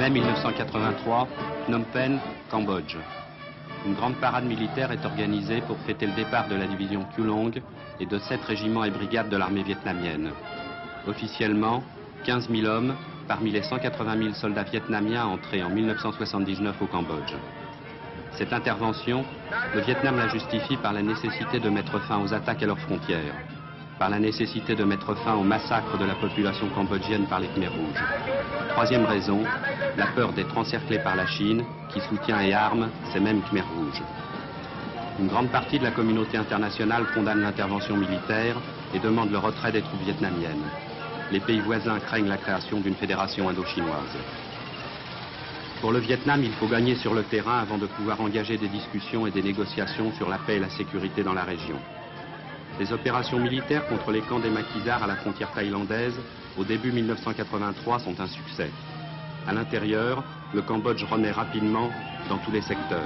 Mai 1983, Phnom Penh, Cambodge. Une grande parade militaire est organisée pour fêter le départ de la division Kulong et de 7 régiments et brigades de l'armée vietnamienne. Officiellement, 15 000 hommes parmi les 180 000 soldats vietnamiens entrés en 1979 au Cambodge. Cette intervention, le Vietnam la justifie par la nécessité de mettre fin aux attaques à leurs frontières, par la nécessité de mettre fin au massacre de la population cambodgienne par les Khmers rouges. Troisième raison, la peur d'être encerclé par la Chine, qui soutient et arme ces mêmes Khmers rouges. Une grande partie de la communauté internationale condamne l'intervention militaire et demande le retrait des troupes vietnamiennes. Les pays voisins craignent la création d'une fédération indo-chinoise. Pour le Vietnam, il faut gagner sur le terrain avant de pouvoir engager des discussions et des négociations sur la paix et la sécurité dans la région. Les opérations militaires contre les camps des maquisards à la frontière thaïlandaise, au début 1983, sont un succès. À l'intérieur, le Cambodge renaît rapidement dans tous les secteurs.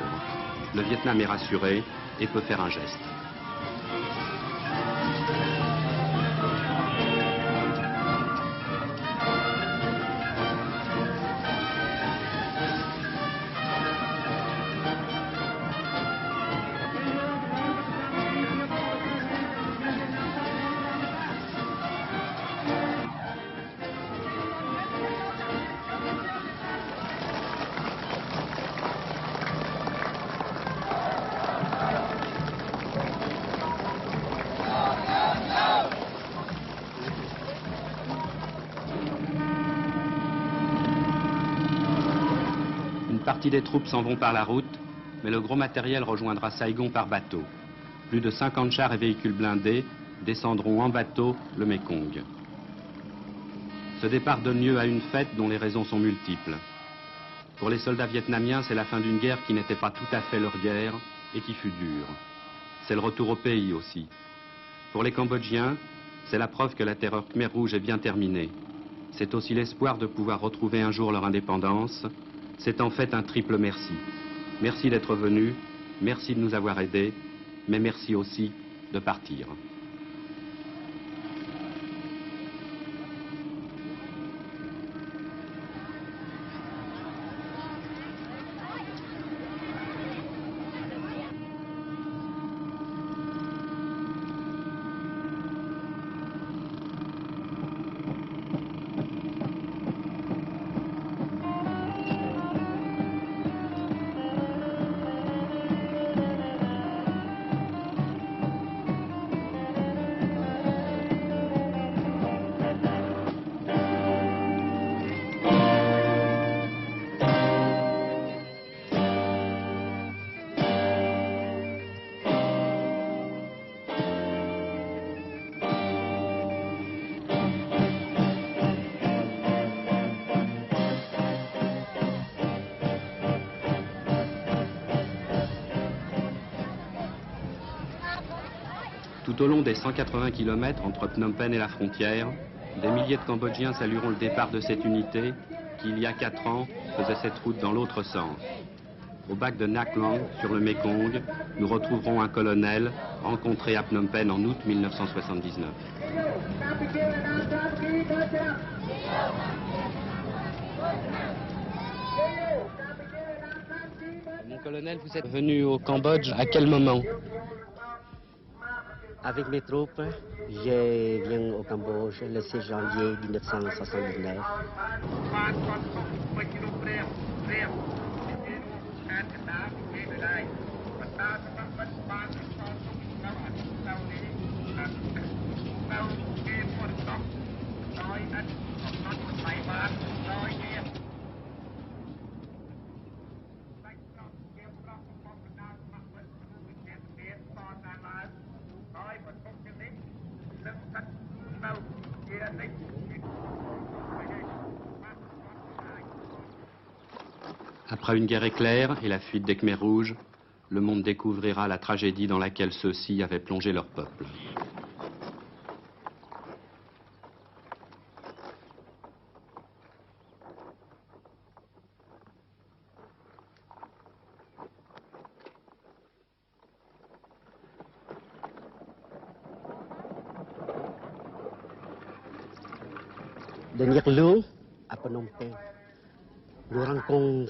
Le Vietnam est rassuré et peut faire un geste. Une partie des troupes s'en vont par la route, mais le gros matériel rejoindra Saigon par bateau. Plus de 50 chars et véhicules blindés descendront en bateau le Mekong. Ce départ donne lieu à une fête dont les raisons sont multiples. Pour les soldats vietnamiens, c'est la fin d'une guerre qui n'était pas tout à fait leur guerre et qui fut dure. C'est le retour au pays aussi. Pour les Cambodgiens, c'est la preuve que la terreur Khmer Rouge est bien terminée. C'est aussi l'espoir de pouvoir retrouver un jour leur indépendance. C'est en fait un triple merci. Merci d'être venus, merci de nous avoir aidés, mais merci aussi de partir. Tout au long des 180 km entre Phnom Penh et la frontière, des milliers de Cambodgiens salueront le départ de cette unité qui, il y a 4 ans, faisait cette route dans l'autre sens. Au bac de Nak Long, sur le Mekong, nous retrouverons un colonel rencontré à Phnom Penh en août 1979. Mon colonel, vous êtes venu au Cambodge à quel moment? Avec mes troupes, je viens au Cambodge le 16 janvier 1979. Après une guerre éclair et la fuite des Khmers rouges, le monde découvrira la tragédie dans laquelle ceux-ci avaient plongé leur peuple. De Nhiệt Lương à Phnom Penh. nous rencontrons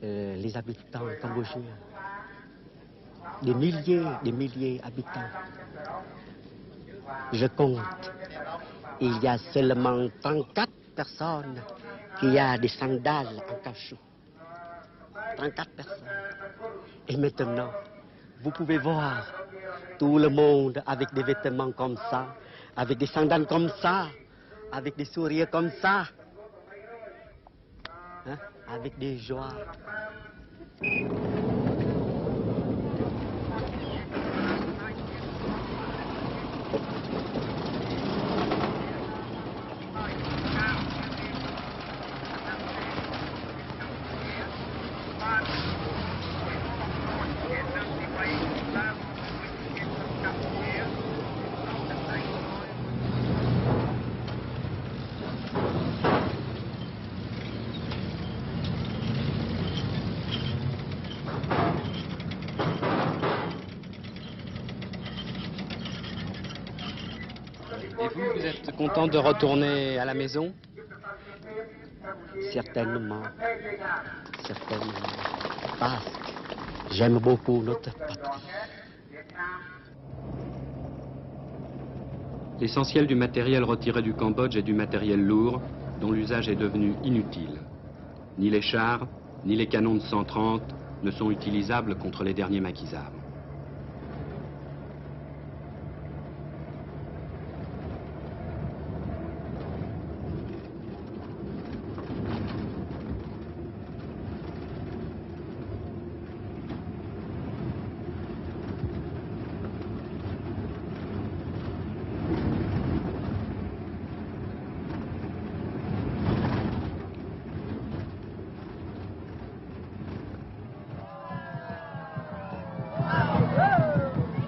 les habitants cambodgiens. Des milliers d'habitants. Je compte, il y a seulement 34 personnes qui ont des sandales en cachou. 34 personnes. Et maintenant, vous pouvez voir tout le monde avec des vêtements comme ça, avec des sandales comme ça, avec des sourires comme ça, hein, avec des joies. Et vous êtes content de retourner à la maison? Certainement. Certainement. Parce que j'aime beaucoup notre patrie. L'essentiel du matériel retiré du Cambodge est du matériel lourd, dont l'usage est devenu inutile. Ni les chars, ni les canons de 130 ne sont utilisables contre les derniers maquisards.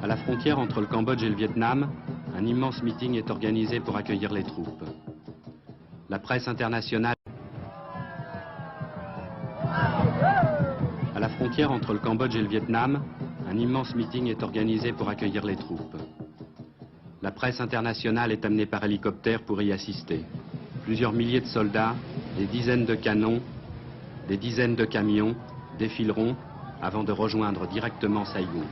À la frontière entre le Cambodge et le Vietnam, un immense meeting est organisé pour accueillir les troupes. La presse internationale... À la frontière entre le Cambodge et le Vietnam, un immense meeting est organisé pour accueillir les troupes. La presse internationale est amenée par hélicoptère pour y assister. Plusieurs milliers de soldats, des dizaines de canons, des dizaines de camions défileront avant de rejoindre directement Saigon.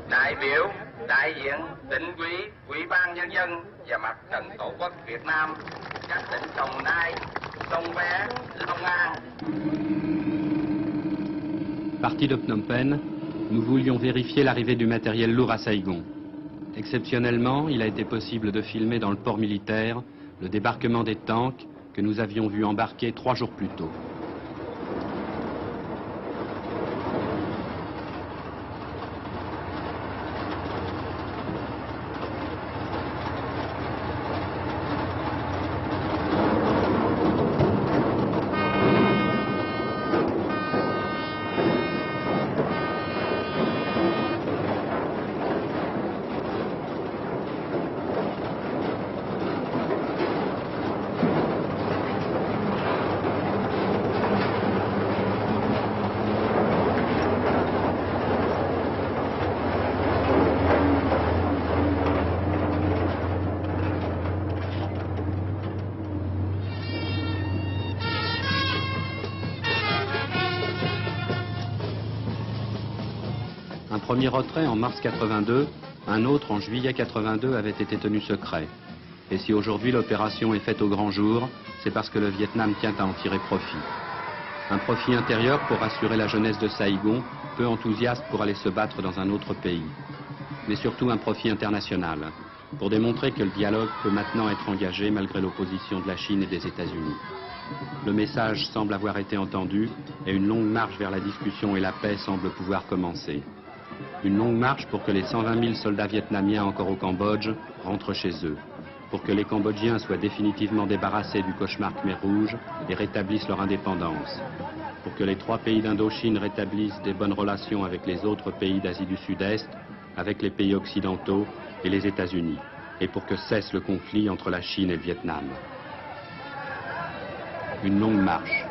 đại biểu, đại diện tỉnh ủy, ủy ban nhân dân và mặt trận tổ quốc Việt Nam, các tỉnh Đồng Nai, Sông Bé, Long An. Parti de Phnom Penh, nous voulions vérifier l'arrivée du matériel lourd à Saigon. Exceptionnellement, il a été possible de filmer dans le port militaire le débarquement des tanks que nous avions vu embarquer 3 jours plus tôt. Un premier retrait en mars 82, un autre en juillet 82 avait été tenu secret. Et si aujourd'hui l'opération est faite au grand jour, c'est parce que le Vietnam tient à en tirer profit. Un profit intérieur pour rassurer la jeunesse de Saïgon, peu enthousiaste pour aller se battre dans un autre pays. Mais surtout un profit international, pour démontrer que le dialogue peut maintenant être engagé malgré l'opposition de la Chine et des États-Unis. Le message semble avoir été entendu et une longue marche vers la discussion et la paix semble pouvoir commencer. Une longue marche pour que les 120 000 soldats vietnamiens encore au Cambodge rentrent chez eux, pour que les Cambodgiens soient définitivement débarrassés du cauchemar Khmer Rouge et rétablissent leur indépendance, pour que les 3 pays d'Indochine rétablissent des bonnes relations avec les autres pays d'Asie du Sud-Est, avec les pays occidentaux et les États-Unis, et pour que cesse le conflit entre la Chine et le Vietnam. Une longue marche.